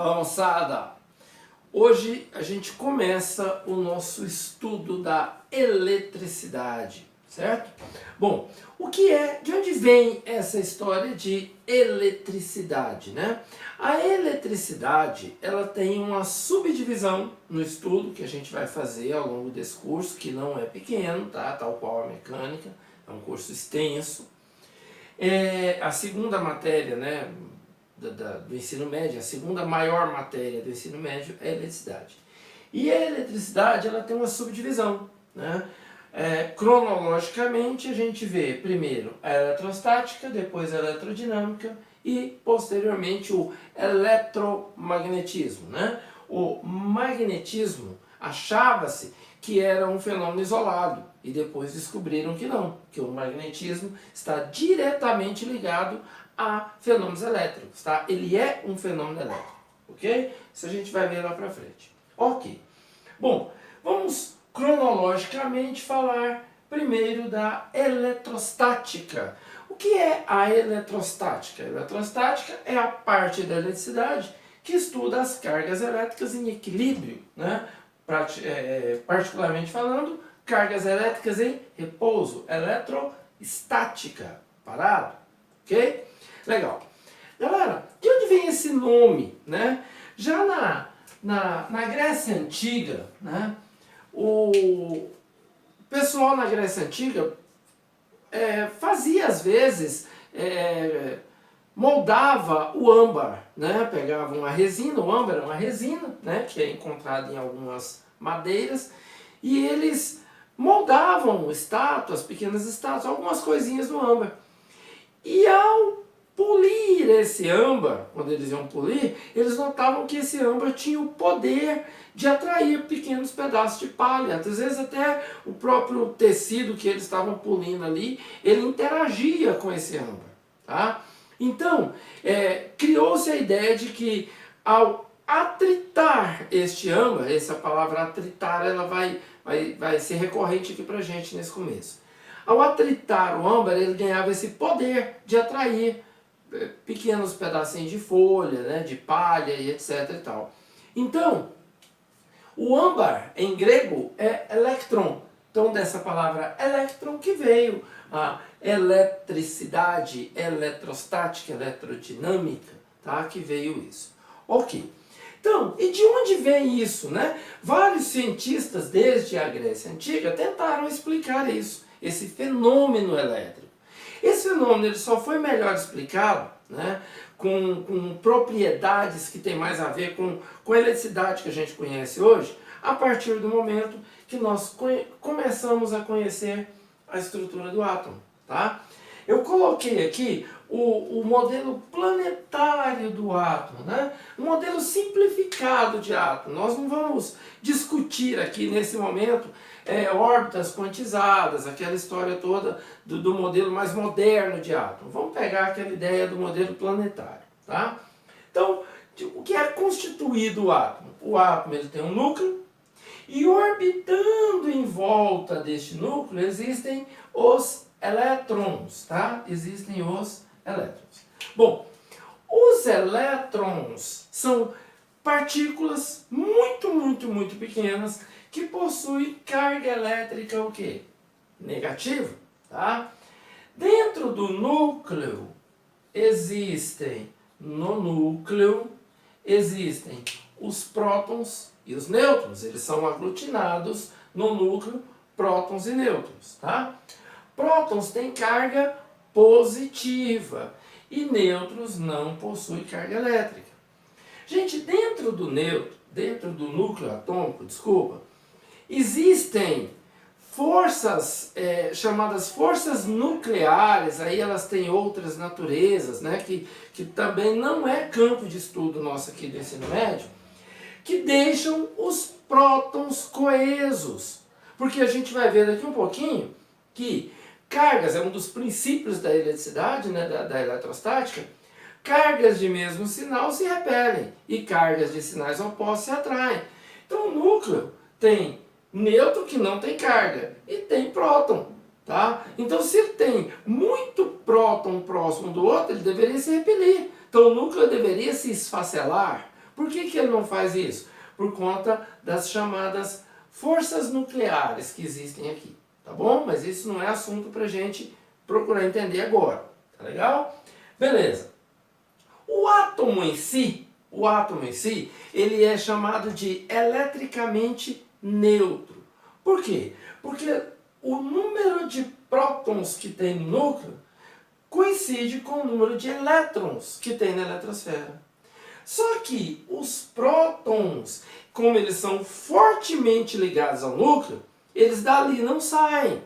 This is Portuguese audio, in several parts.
Fala, moçada! Hoje a gente começa o nosso estudo da eletricidade, certo? Bom, de onde vem essa história de eletricidade, né? A eletricidade, ela tem uma subdivisão no estudo que a gente vai fazer ao longo desse curso, que não é pequeno, tá? Tal qual a mecânica, é um curso extenso. A segunda matéria, né, do ensino médio, a segunda maior matéria do ensino médio é a eletricidade. E a eletricidade, ela tem uma subdivisão, né? Cronologicamente a gente vê primeiro a eletrostática, depois a eletrodinâmica e posteriormente o eletromagnetismo, né? O magnetismo achava-se que era um fenômeno isolado e depois descobriram que não, que o magnetismo está diretamente ligado a fenômenos elétricos, tá? Ele é um fenômeno elétrico, ok? Isso a gente vai ver lá pra frente. Ok. Bom, vamos cronologicamente falar primeiro da eletrostática. O que é a eletrostática? A eletrostática é a parte da eletricidade que estuda as cargas elétricas em equilíbrio, né? Particularmente falando, cargas elétricas em repouso, eletrostática, parado, ok? Legal. Galera, de onde vem esse nome, né? Já na Grécia Antiga, né? O pessoal na Grécia Antiga fazia às vezes, moldava o âmbar, né? Pegava uma resina, o âmbar é uma resina, né? Que é encontrada em algumas madeiras, e eles moldavam estátuas, pequenas estátuas, algumas coisinhas no âmbar. E ao polir esse âmbar, quando eles iam polir, eles notavam que esse âmbar tinha o poder de atrair pequenos pedaços de palha. Às vezes até o próprio tecido que eles estavam polindo ali, ele interagia com esse âmbar, tá? Então, criou-se a ideia de que ao atritar este âmbar, essa palavra atritar, ela vai ser recorrente aqui pra gente nesse começo. Ao atritar o âmbar, ele ganhava esse poder de atrair pequenos pedacinhos de folha, né, de palha e etc e tal. Então, o âmbar em grego é electron. Então, dessa palavra electron que veio a eletricidade, eletrostática, eletrodinâmica, tá? Que veio isso. Ok. Então, e de onde vem isso, né? Vários cientistas desde a Grécia Antiga tentaram explicar isso, esse fenômeno elétrico. Esse fenômeno ele só foi melhor explicado, né, com propriedades que tem mais a ver com a eletricidade que a gente conhece hoje, a partir do momento que nós começamos a conhecer a estrutura do átomo, tá? Eu coloquei aqui o modelo planetário do átomo, né? Um modelo simplificado de átomo. Nós não vamos discutir aqui nesse momento órbitas quantizadas, aquela história toda do modelo mais moderno de átomo. Vamos pegar aquela ideia do modelo planetário, tá? Então, o que é constituído o átomo? O átomo ele tem um núcleo e orbitando em volta deste núcleo existem os elétrons, tá? Existem os elétrons. Bom, os elétrons são partículas muito pequenas que possuem carga elétrica o quê? Negativa, tá? Dentro do núcleo no núcleo existem os prótons e os nêutrons. Eles são aglutinados no núcleo, prótons e nêutrons, tá? Prótons têm carga positiva e nêutrons não possuem carga elétrica. Gente, dentro do núcleo atômico, existem forças chamadas forças nucleares, aí elas têm outras naturezas, né, que também não é campo de estudo nosso aqui do ensino médio, que deixam os prótons coesos. Porque a gente vai ver daqui um pouquinho que cargas é um dos princípios da eletricidade, né, da eletrostática. Cargas de mesmo sinal se repelem e cargas de sinais opostos se atraem. Então o núcleo tem nêutron que não tem carga e tem próton, tá? Então se ele tem muito próton próximo do outro, ele deveria se repelir. Então o núcleo deveria se esfacelar. Por que ele não faz isso? Por conta das chamadas forças nucleares que existem aqui, tá bom? Mas isso não é assunto para a gente procurar entender agora, tá legal? Beleza. O átomo em si, ele é chamado de eletricamente neutro. Por quê? Porque o número de prótons que tem no núcleo coincide com o número de elétrons que tem na eletrosfera. Só que os prótons, como eles são fortemente ligados ao núcleo, eles dali não saem.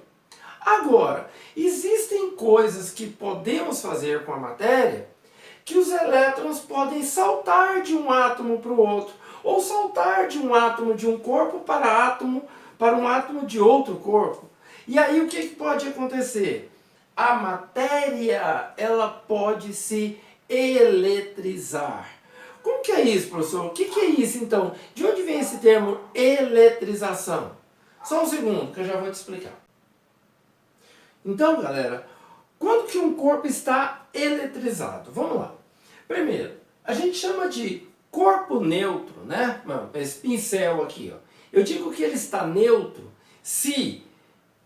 Agora, existem coisas que podemos fazer com a matéria que os elétrons podem saltar de um átomo para o outro, ou saltar de um átomo de um corpo para um átomo de outro corpo. E aí o que pode acontecer? A matéria, ela pode se eletrizar. Como que é isso, professor? O que é isso, então? De onde vem esse termo eletrização? Só um segundo, que eu já vou te explicar. Então, galera, quando que um corpo está eletrizado? Vamos lá. Primeiro, a gente chama de corpo neutro, né? Esse pincel aqui, ó. Eu digo que ele está neutro se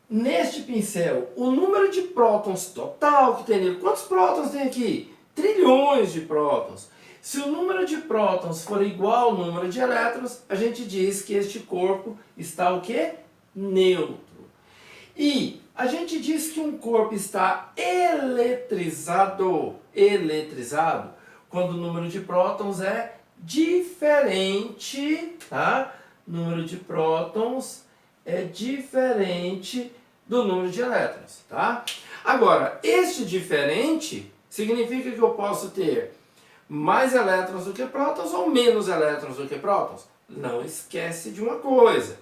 neste pincel o número de prótons total que tem nele. Quantos prótons tem aqui? Trilhões de prótons. Se o número de prótons for igual ao número de elétrons, a gente diz que este corpo está o quê? Neutro. E a gente diz que um corpo está eletrizado quando o número de prótons é diferente, tá? O número de prótons é diferente do número de elétrons, tá? Agora, este diferente significa que eu posso ter mais elétrons do que prótons ou menos elétrons do que prótons? Não esquece de uma coisa.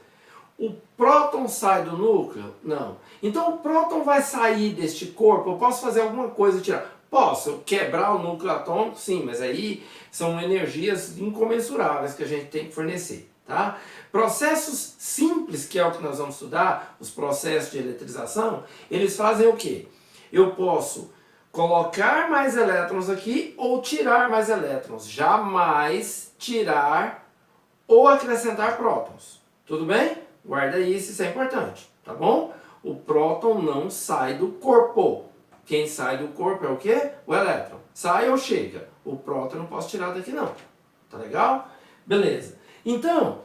O próton sai do núcleo? Não. Então o próton vai sair deste corpo? Eu posso fazer alguma coisa e tirar? Posso quebrar o núcleo atômico? Sim, mas aí são energias incomensuráveis que a gente tem que fornecer, tá? Processos simples, que é o que nós vamos estudar, os processos de eletrização, eles fazem o quê? Eu posso colocar mais elétrons aqui ou tirar mais elétrons. Jamais tirar ou acrescentar prótons. Tudo bem? Guarda isso é importante, tá bom? O próton não sai do corpo. Quem sai do corpo é o quê? O elétron. Sai ou chega. O próton eu não posso tirar daqui não. Tá legal? Beleza. Então,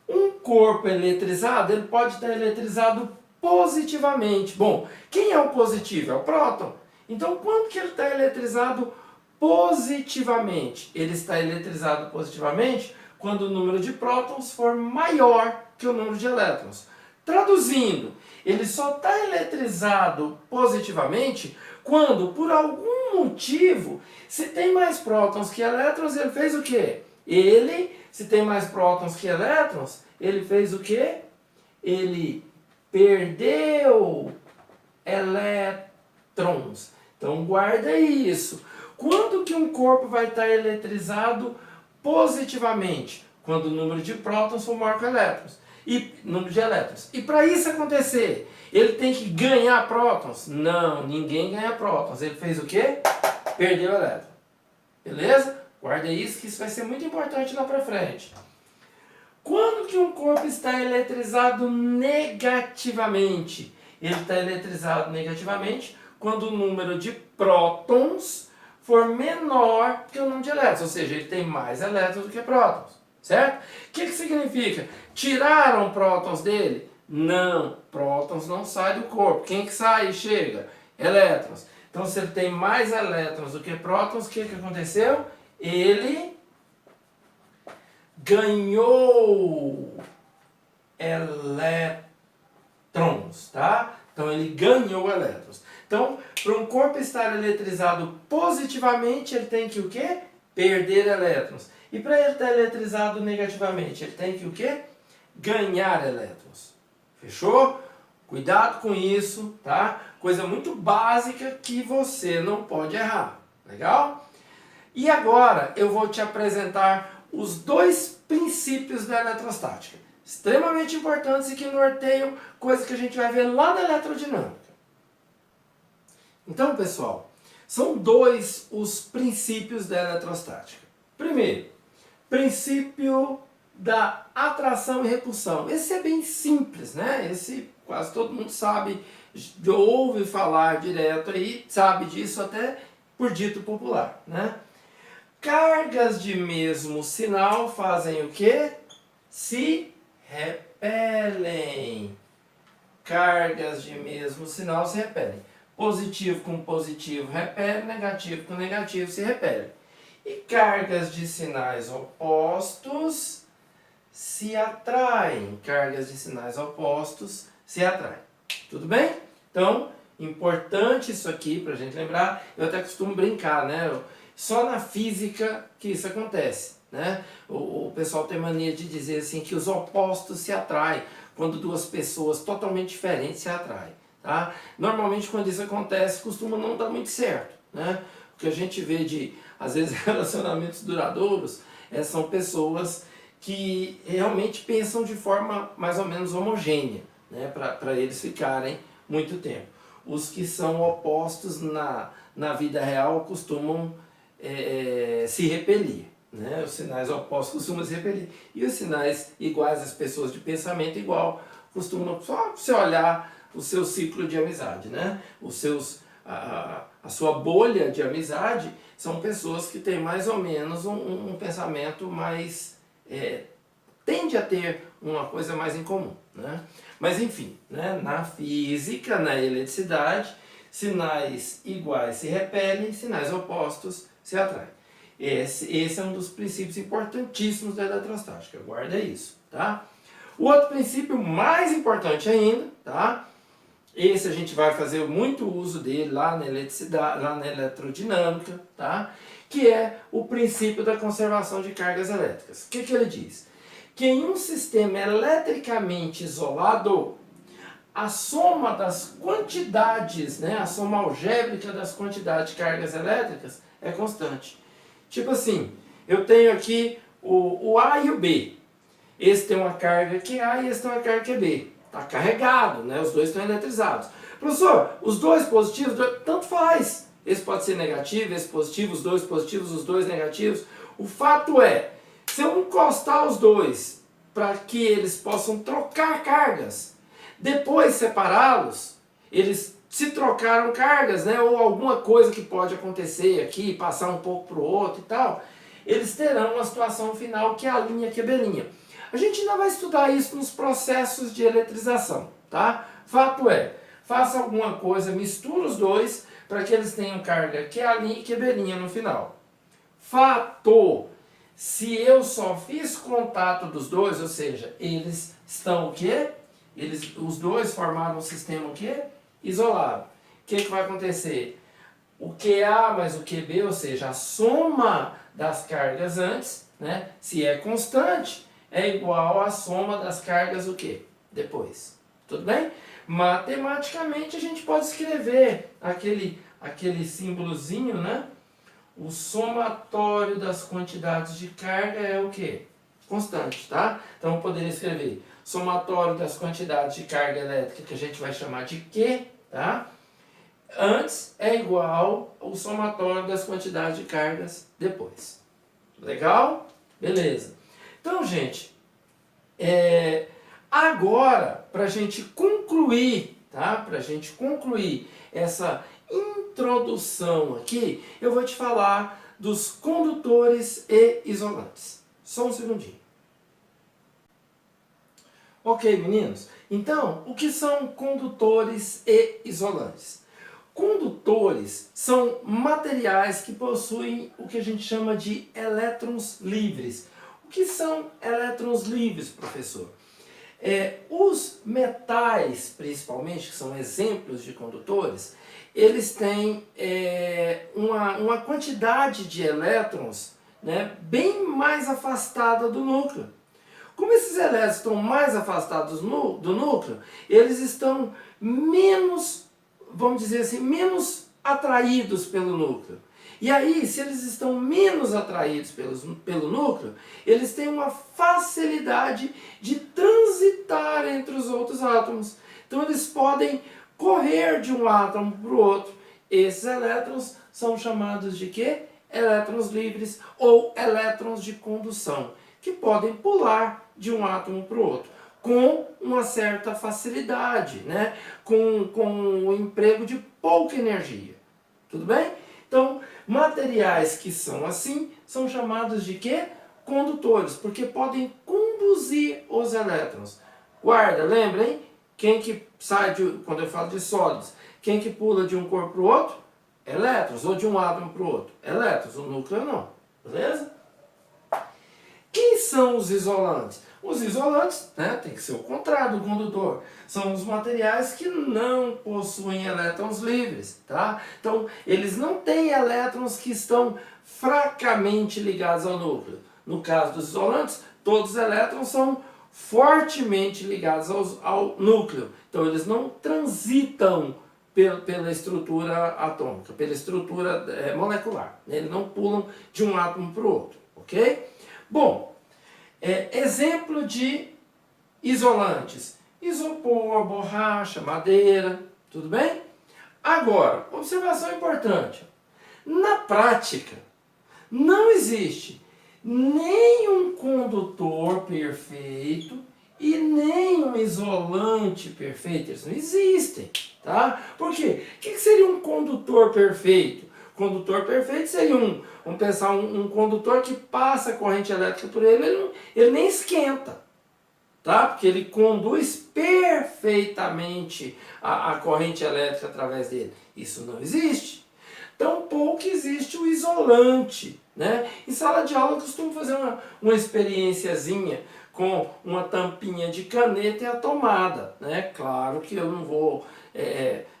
um corpo eletrizado, ele pode estar eletrizado positivamente. Bom, quem é o positivo? É o próton. Então, quando que ele está eletrizado positivamente? Ele está eletrizado positivamente quando o número de prótons for maior que o número de elétrons. Traduzindo, ele só está eletrizado positivamente quando, por algum motivo, se tem mais prótons que elétrons, ele fez o quê? Se tem mais prótons que elétrons, ele fez o quê? Ele perdeu elétrons. Então guarda isso. Quando que um corpo vai estar eletrizado positivamente? Quando o número de prótons for maior que elétrons. E número de elétrons. E para isso acontecer, ele tem que ganhar prótons? Não, ninguém ganha prótons. Ele fez o quê? Perdeu elétron. Beleza? Guarda isso, que isso vai ser muito importante lá para frente. Quando que um corpo está eletrizado negativamente? Ele está eletrizado negativamente quando o número de prótons for menor que o número de elétrons. Ou seja, ele tem mais elétrons do que prótons. Certo? O que significa? Tiraram prótons dele? Não, prótons não saem do corpo. Quem que sai e chega? Elétrons. Então, se ele tem mais elétrons do que prótons, o que aconteceu? Ele ganhou elétrons, tá? Então, ele ganhou elétrons. Então, para um corpo estar eletrizado positivamente, ele tem que o quê? Perder elétrons. E para ele estar eletrizado negativamente, ele tem que o quê? Ganhar elétrons. Fechou? Cuidado com isso, tá? Coisa muito básica que você não pode errar. Legal? E agora eu vou te apresentar os dois princípios da eletrostática. Extremamente importantes e que norteiam coisas que a gente vai ver lá na eletrodinâmica. Então, pessoal, são dois os princípios da eletrostática. Primeiro, Princípio da atração e repulsão. Esse é bem simples, né? Esse quase todo mundo sabe, ouve falar direto aí, sabe disso até por dito popular, né? Cargas de mesmo sinal fazem o quê? Se repelem. Cargas de mesmo sinal se repelem. Positivo com positivo repele, negativo com negativo se repele. E cargas de sinais opostos se atraem. Cargas de sinais opostos se atraem. Tudo bem? Então, importante isso aqui para a gente lembrar. Eu até costumo brincar, né? Só na física que isso acontece, né? O pessoal tem mania de dizer assim que os opostos se atraem quando duas pessoas totalmente diferentes se atraem, tá? Normalmente quando isso acontece costuma não dar muito certo, né? O que a gente vê de, às vezes, relacionamentos duradouros são pessoas que realmente pensam de forma mais ou menos homogênea, né? Para eles ficarem muito tempo. Os que são opostos na vida real costumam se repelir, né? Os sinais opostos costumam se repelir. E os sinais iguais às pessoas de pensamento igual costumam só você olhar o seu ciclo de amizade, né? A sua bolha de amizade são pessoas que têm mais ou menos um pensamento mais... tende a ter uma coisa mais em comum, né? Mas enfim, né? Na física, na eletricidade, sinais iguais se repelem, sinais opostos se atraem. Esse é um dos princípios importantíssimos da eletrostática, guarda isso, tá? O outro princípio mais importante ainda, tá? Esse a gente vai fazer muito uso dele lá na eletricidade, lá na eletrodinâmica, tá? Que é o princípio da conservação de cargas elétricas. O que ele diz? Que em um sistema eletricamente isolado, a soma das quantidades, né, a soma algébrica das quantidades de cargas elétricas é constante. Tipo assim, eu tenho aqui o A e o B. Esse tem uma carga que é A e esse tem uma carga que é B. Está carregado, né? Os dois estão eletrizados. Professor, os dois positivos, tanto faz. Esse pode ser negativo, esse positivo, os dois positivos, os dois negativos. O fato é, se eu encostar os dois para que eles possam trocar cargas, depois separá-los, eles se trocaram cargas, né? Ou alguma coisa que pode acontecer aqui, passar um pouco para o outro e tal, eles terão uma situação final que é a linha QB'. A gente ainda vai estudar isso nos processos de eletrização, tá? Fato é, faça alguma coisa, mistura os dois para que eles tenham carga QA' e QB' no final. Fato, se eu só fiz contato dos dois, ou seja, eles estão o quê? Os dois formaram um sistema o quê? Isolado. O que vai acontecer? O QA mais o QB, ou seja, a soma das cargas antes, né? Se é constante, é igual à soma das cargas o quê? Depois. Tudo bem? Matematicamente a gente pode escrever aquele símbolozinho, né? O somatório das quantidades de carga é o quê? Constante, tá? Então eu poderia escrever somatório das quantidades de carga elétrica, que a gente vai chamar de Q, tá? Antes é igual ao somatório das quantidades de cargas depois. Legal? Beleza. Então, gente, agora, para a gente concluir, tá? Para a gente concluir essa introdução aqui, eu vou te falar dos condutores e isolantes. Só um segundinho. Ok, meninos? Então, o que são condutores e isolantes? Condutores são materiais que possuem o que a gente chama de elétrons livres. O que são elétrons livres, professor? Os metais, principalmente, que são exemplos de condutores, eles têm uma quantidade de elétrons, né, bem mais afastada do núcleo. Como esses elétrons estão mais afastados do núcleo, eles estão menos, vamos dizer assim, menos atraídos pelo núcleo. E aí, se eles estão menos atraídos pelo núcleo, eles têm uma facilidade de transitar entre os outros átomos. Então eles podem correr de um átomo para o outro. Esses elétrons são chamados de quê? elétrons livres ou elétrons de condução, que podem pular de um átomo para o outro, com uma certa facilidade, né? com o emprego de pouca energia. Tudo bem? Então, materiais que são assim são chamados de quê? Condutores, porque podem conduzir os elétrons. Guarda, lembra, hein? Quem que sai quando eu falo de sólidos, quem que pula de um corpo para o outro? Elétrons, ou de um átomo para o outro? Elétrons, o núcleo não. Beleza? Quem são os isolantes? Os isolantes, né, tem que ser o contrário do condutor. São os materiais que não possuem elétrons livres, tá? Então, eles não têm elétrons que estão fracamente ligados ao núcleo. No caso dos isolantes, todos os elétrons são fortemente ligados ao núcleo. Então, eles não transitam pela estrutura atômica, pela estrutura molecular. Eles não pulam de um átomo para o outro, ok? Bom, exemplo de isolantes: isopor, borracha, madeira, tudo bem? Agora, observação importante: na prática, não existe nem um condutor perfeito e nem um isolante perfeito. Eles não existem, tá? Por quê? O que seria um condutor perfeito? Condutor perfeito seria vamos pensar, um condutor que passa a corrente elétrica por ele nem esquenta, tá? Porque ele conduz perfeitamente a corrente elétrica através dele. Isso não existe. Tampouco existe o isolante, né? Em sala de aula eu costumo fazer uma experiênciazinha com uma tampinha de caneta e a tomada, né? Claro que eu não vou...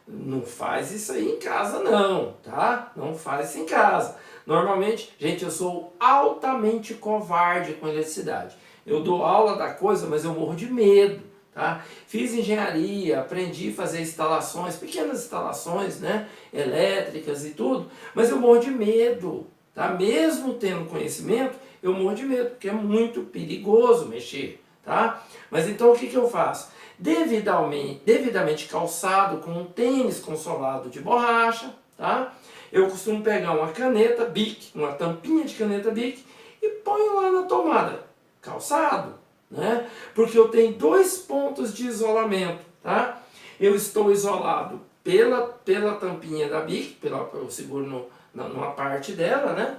não faz isso aí em casa não, tá? Não faz isso em casa. Normalmente, gente, eu sou altamente covarde com eletricidade. Eu dou aula da coisa, mas eu morro de medo, tá? Fiz engenharia, aprendi a fazer instalações, pequenas instalações, né? Elétricas e tudo, mas eu morro de medo, tá? Mesmo tendo conhecimento, eu morro de medo, porque é muito perigoso mexer, tá? Mas então o que eu faço? Devidamente calçado com um tênis consolado de borracha, tá? Eu costumo pegar uma caneta Bic, uma tampinha de caneta Bic e ponho lá na tomada, calçado, né? Porque eu tenho 2 pontos de isolamento, tá? Eu estou isolado pela tampinha da Bic, eu seguro numa parte dela, né?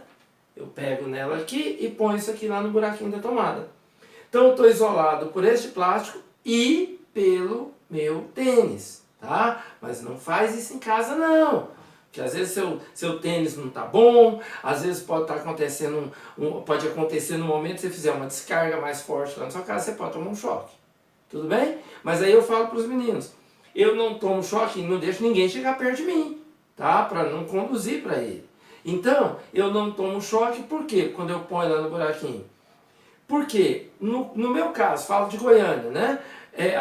Eu pego nela aqui e ponho isso aqui lá no buraquinho da tomada. Então eu estou isolado por este plástico e pelo meu tênis, tá? Mas não faz isso em casa não. Porque às vezes seu tênis não está bom, às vezes pode estar acontecendo pode acontecer no momento que você fizer uma descarga mais forte lá na sua casa, você pode tomar um choque. Tudo bem? Mas aí eu falo para os meninos, eu não tomo choque e não deixo ninguém chegar perto de mim, tá? Para não conduzir para ele. Então, eu não tomo choque, por quê? Quando eu ponho lá no buraquinho. Porque, no meu caso, falo de Goiânia, né?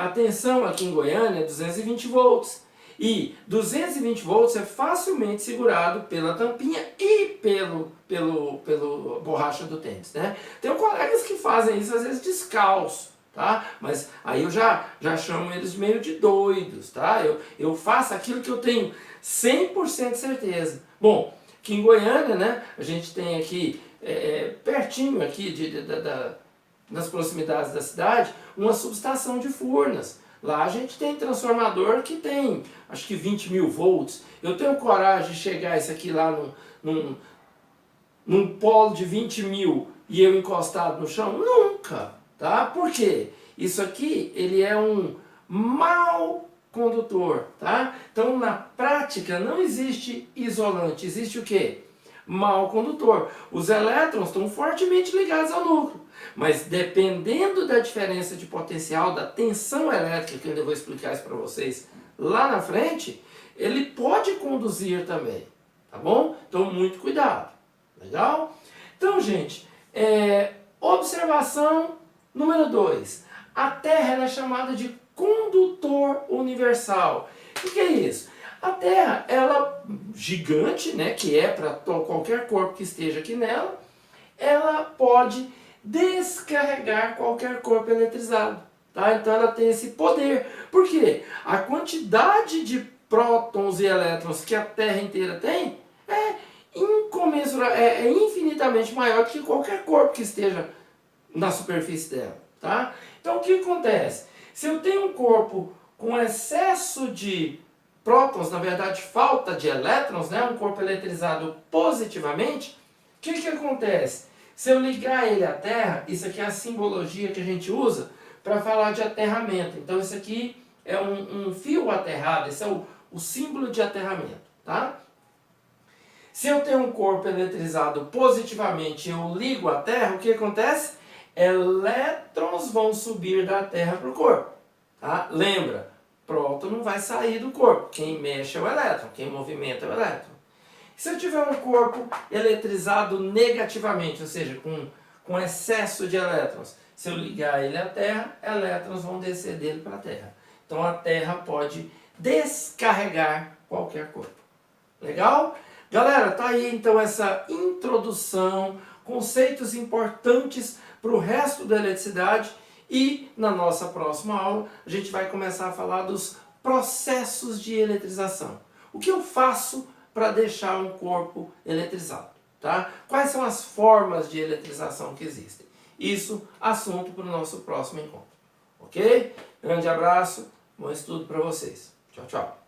A tensão aqui em Goiânia é 220 volts. E 220 volts é facilmente segurado pela tampinha e pelo borracha do tênis, né? Tem colegas que fazem isso às vezes descalço, tá? Mas aí eu já chamo eles meio de doidos, tá? Eu faço aquilo que eu tenho 100% de certeza. Bom, aqui em Goiânia, né? A gente tem aqui, pertinho aqui nas proximidades da cidade, uma subestação de Furnas. Lá a gente tem transformador que tem, acho que 20 mil volts. Eu tenho coragem de chegar isso aqui lá num polo de 20 mil e eu encostado no chão? Nunca, tá? Por quê? Isso aqui, ele é um mau condutor, tá? Então, na prática, não existe isolante. Existe o quê? Mau condutor. Os elétrons estão fortemente ligados ao núcleo, mas dependendo da diferença de potencial, da tensão elétrica, que eu ainda vou explicar isso para vocês lá na frente, ele pode conduzir também, tá bom? Então, muito cuidado. Legal? Então, gente, observação número 2. A Terra ela é chamada de condutor universal. O que é isso? A Terra, ela gigante, né, que é para qualquer corpo que esteja aqui nela, ela pode descarregar qualquer corpo eletrizado, tá? Então ela tem esse poder. Por quê? A quantidade de prótons e elétrons que a Terra inteira tem é incomensurável é infinitamente maior que qualquer corpo que esteja na superfície dela, tá? Então o que acontece? Se eu tenho um corpo com excesso de prótons, na verdade falta de elétrons, né? Um corpo eletrizado positivamente, o que acontece? Se eu ligar ele à Terra, isso aqui é a simbologia que a gente usa para falar de aterramento. Então isso aqui é um fio aterrado, esse é o símbolo de aterramento, tá? Se eu tenho um corpo eletrizado positivamente e eu ligo à Terra, o que acontece? Elétrons vão subir da Terra para o corpo. Tá? Lembra, próton não vai sair do corpo. Quem mexe é o elétron, quem movimenta é o elétron. Se eu tiver um corpo eletrizado negativamente, ou seja, com excesso de elétrons, se eu ligar ele à Terra, elétrons vão descer dele para a Terra. Então a Terra pode descarregar qualquer corpo. Legal? Galera, tá aí então essa introdução, conceitos importantes para o resto da eletricidade, e na nossa próxima aula a gente vai começar a falar dos processos de eletrização. O que eu faço para deixar um corpo eletrizado? Tá? Quais são as formas de eletrização que existem? Isso, assunto para o nosso próximo encontro. Ok? Grande abraço, bom estudo para vocês. Tchau, tchau.